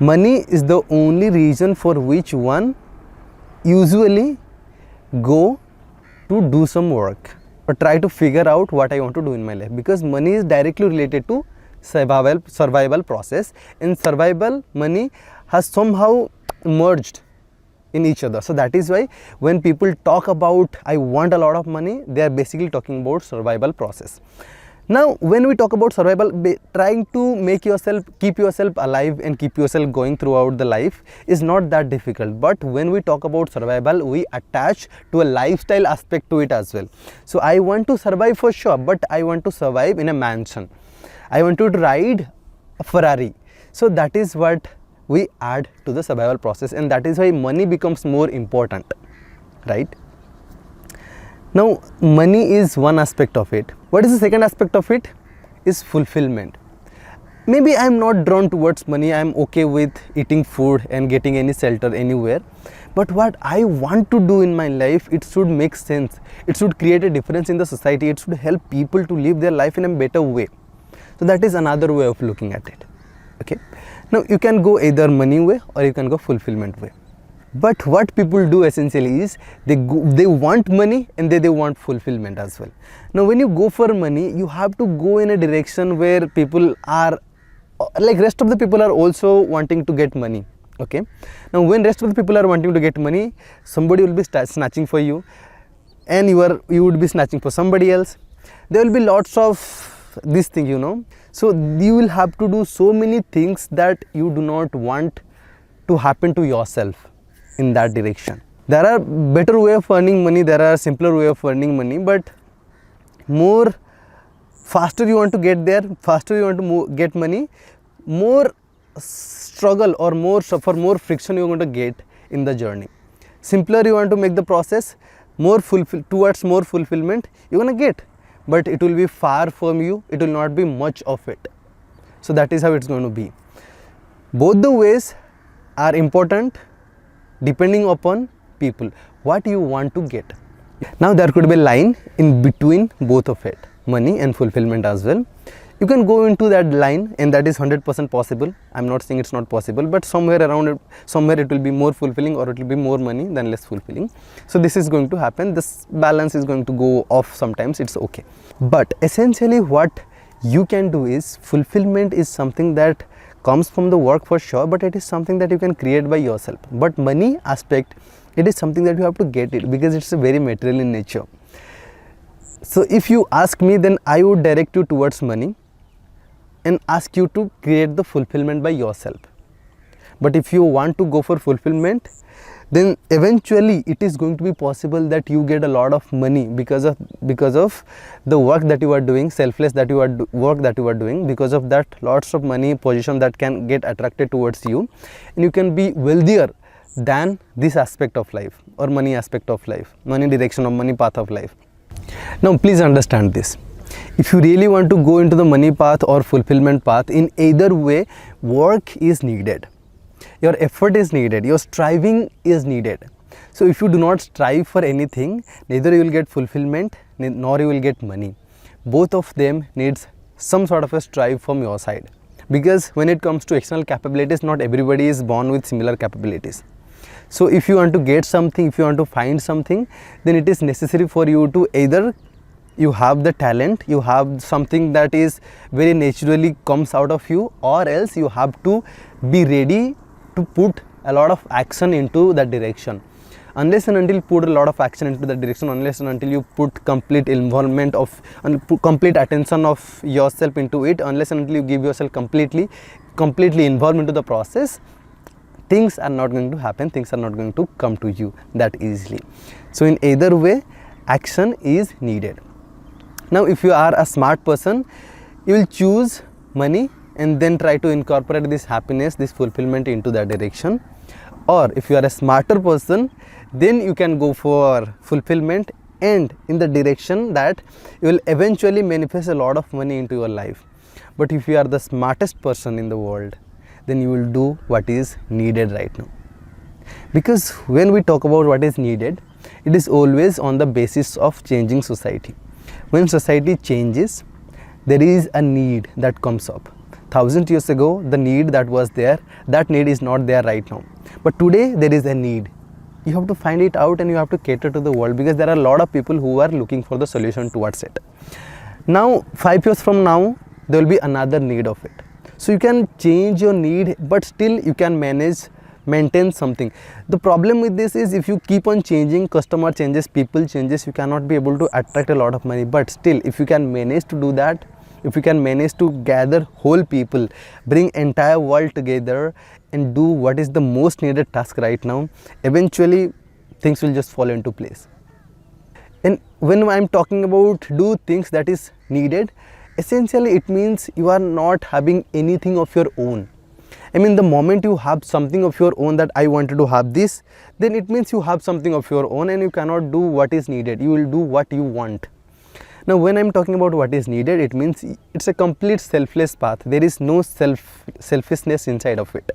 Money is the only reason for which one usually go to do some work or try to figure out what I want to do in my life, because money is directly related to survival process, and survival money has somehow merged in each other. So that is why when people talk about I want a lot of money, they are basically talking about survival process. Now when we talk about survival, trying to make yourself, keep yourself alive and keep yourself going throughout the life is not that difficult. But when we talk about survival, we attach to a lifestyle aspect to it as well. So I want to survive for sure, but I want to survive in a mansion. I want to ride a Ferrari. So that is what we add to the survival process, and that is why money becomes more important, right? Now money is one aspect of it. What is the second aspect of it? Is fulfillment. Maybe I am not drawn towards money. I am okay with eating food and getting any shelter anywhere, but what I want to do in my life, it should make sense. It should create a difference in the society. It should help people to live their life in a better way. So that is another way of looking at it. Okay, now you can go either money way or you can go fulfillment way. But what people do essentially is they want money and they want fulfillment as well. Now when you go for money, you have to go in a direction where people are like rest of the people are also wanting to get money. Okay, now when rest of the people are wanting to get money, somebody will be snatching for you, and you would be snatching for somebody else. There will be lots of this thing, you know. So you will have to do so many things that you do not want to happen to yourself in that direction. There are better way of earning money, there are simpler way of earning money, but more faster you want to get there, faster you want to get money, more struggle or more friction you are going to get in the journey. Simpler you want to make the process, towards more fulfillment you are going to get, but it will be far from you, it will not be much of it. So that is how it's going to be. Both the ways are important depending upon people, what you want to get. Now there could be a line in between both of it, money and fulfillment as well. You can go into that line, and that is 100% possible. I'm not saying it's not possible, but somewhere around it, somewhere it will be more fulfilling or it will be more money than less fulfilling. So this is going to happen, this balance is going to go off sometimes, it's okay. But essentially what you can do is, fulfillment is something that comes from the work for sure, but it is something that you can create by yourself. But money aspect, it is something that you have to get it, because it's a very material in nature. So if you ask me, then I would direct you towards money and ask you to create the fulfillment by yourself. But if you want to go for fulfillment, then eventually it is going to be possible that you get a lot of money because of the work that you are doing, selfless work that you are doing. Because of that, lots of money, position that can get attracted towards you, and you can be wealthier than this aspect of life or money aspect of life, money direction or money path of life. Now please understand this. If you really want to go into the money path or fulfillment path, in either way, work is needed. Your effort is needed, your striving is needed. So if you do not strive for anything, neither you will get fulfillment nor you will get money. Both of them needs some sort of a strive from your side, because when it comes to external capabilities, not everybody is born with similar capabilities. So if you want to get something, if you want to find something, then it is necessary for you to either you have the talent, you have something that is very naturally comes out of you, or else you have to be ready to put a lot of action into that direction. Unless and until you put a lot of action into that direction, unless and until you put complete involvement of and complete attention of yourself into it, unless and until you give yourself completely involved into the process, things are not going to happen, things are not going to come to you that easily. So in either way, action is needed. Now if you are a smart person, you will choose money and then try to incorporate this happiness, this fulfillment into that direction. Or if you are a smarter person, then you can go for fulfillment and in the direction that you will eventually manifest a lot of money into your life. But if you are the smartest person in the world, then you will do what is needed right now. Because when we talk about what is needed, it is always on the basis of changing society. When society changes, there is a need that comes up. 1000 years ago, the need that was there, that need is not there right now. But today there is a need. You have to find it out and you have to cater to the world, because there are a lot of people who are looking for the solution towards it. Now 5 years from now, there will be another need of it. So you can change your need, but still you can maintain something. The problem with this is, if you keep on changing, customer changes, people changes, you cannot be able to attract a lot of money. But still, if you can manage to do that, if you can manage to gather whole people, bring entire world together and do what is the most needed task right now, eventually things will just fall into place. And when I'm talking about do things that is needed, essentially it means you are not having anything of your own. I mean, the moment you have something of your own, that I wanted to have this, then it means you have something of your own and you cannot do what is needed. You will do what you want. Now, when I'm talking about what is needed, it means it's a complete selfless path. There is no selfishness inside of it.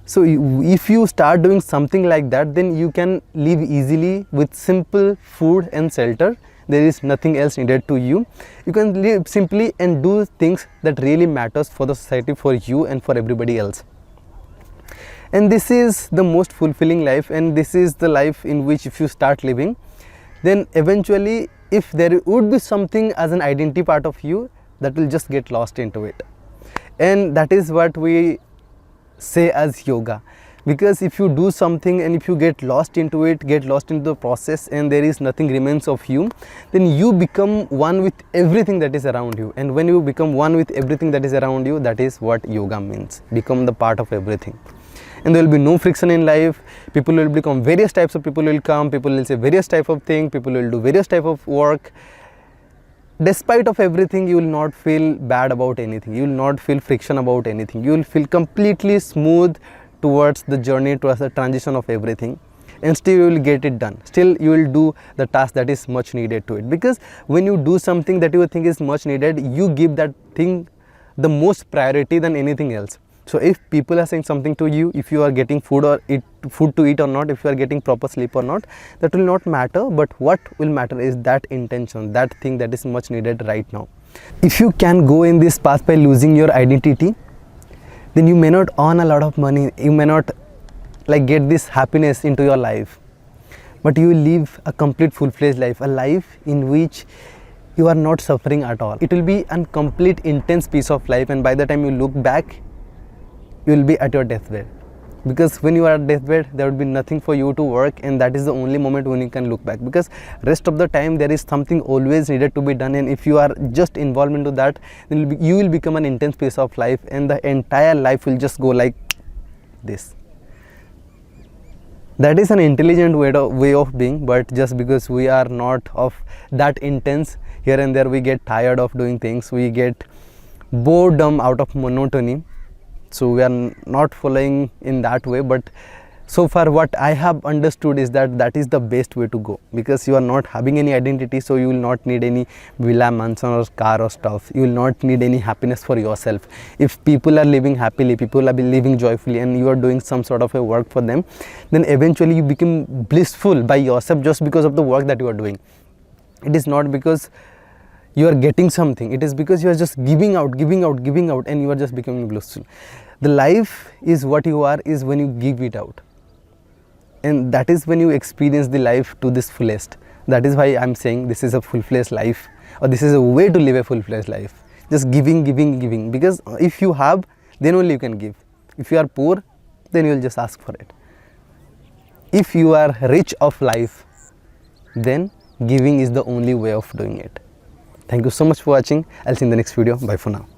So if you start doing something like that, then you can live easily with simple food and shelter. There is nothing else needed to you. You can live simply and do things that really matters for the society, for you and for everybody else. And this is the most fulfilling life, and this is the life in which if you start living, then eventually if there would be something as an identity part of you, that will just get lost into it. And that is what we say as yoga. Because if you do something and if you get lost into it, get lost into the process, and there is nothing remains of you, then you become one with everything that is around you. And when you become one with everything that is around you, that is what yoga means. Become the part of everything. And there will be no friction in life. People will become various types of people will come. People will say various type of thing. People will do various type of work. Despite of everything, you will not feel bad about anything. You will not feel friction about anything. You will feel completely smooth towards the journey, towards the transition of everything, and still you will get it done. Still you will do the task that is much needed to it, because when you do something that you think is much needed, you give that thing the most priority than anything else. So if people are saying something to you, if you are getting food to eat or not, if you are getting proper sleep or not, that will not matter. But what will matter is that intention, that thing that is much needed right now. If you can go in this path by losing your identity, then you may not earn a lot of money, you may not get this happiness into your life, but you will live a complete full-fledged life, a life in which you are not suffering at all. It will be a complete intense piece of life, and by the time you look back, you will be at your deathbed. Because when you are at deathbed, there will be nothing for you to work, and that is the only moment when you can look back, because rest of the time there is something always needed to be done, and if you are just involved into that, then you will become an intense piece of life, and the entire life will just go like this. That is an intelligent way of being, but just because we are not of that intense, here and there we get tired of doing things, we get boredom out of monotony. So we are not following in that way, but so far what I have understood is that that is the best way to go, because you are not having any identity, so you will not need any villa, mansion or car or stuff. You will not need any happiness for yourself. If people are living happily, people are living joyfully, and you are doing some sort of a work for them, then eventually you become blissful by yourself just because of the work that you are doing. It is not because you are getting something, it is because you are just giving out, and you are just becoming blissful. The life is what you are is when you give it out, and that is when you experience the life to this fullest. That is why I am saying this is a full-fledged life, or this is a way to live a full-fledged life. Just giving, because if you have, then only you can give. If you are poor, then you will just ask for it. If you are rich of life, then giving is the only way of doing it. Thank you so much for watching. I'll see you in the next video. Bye for now.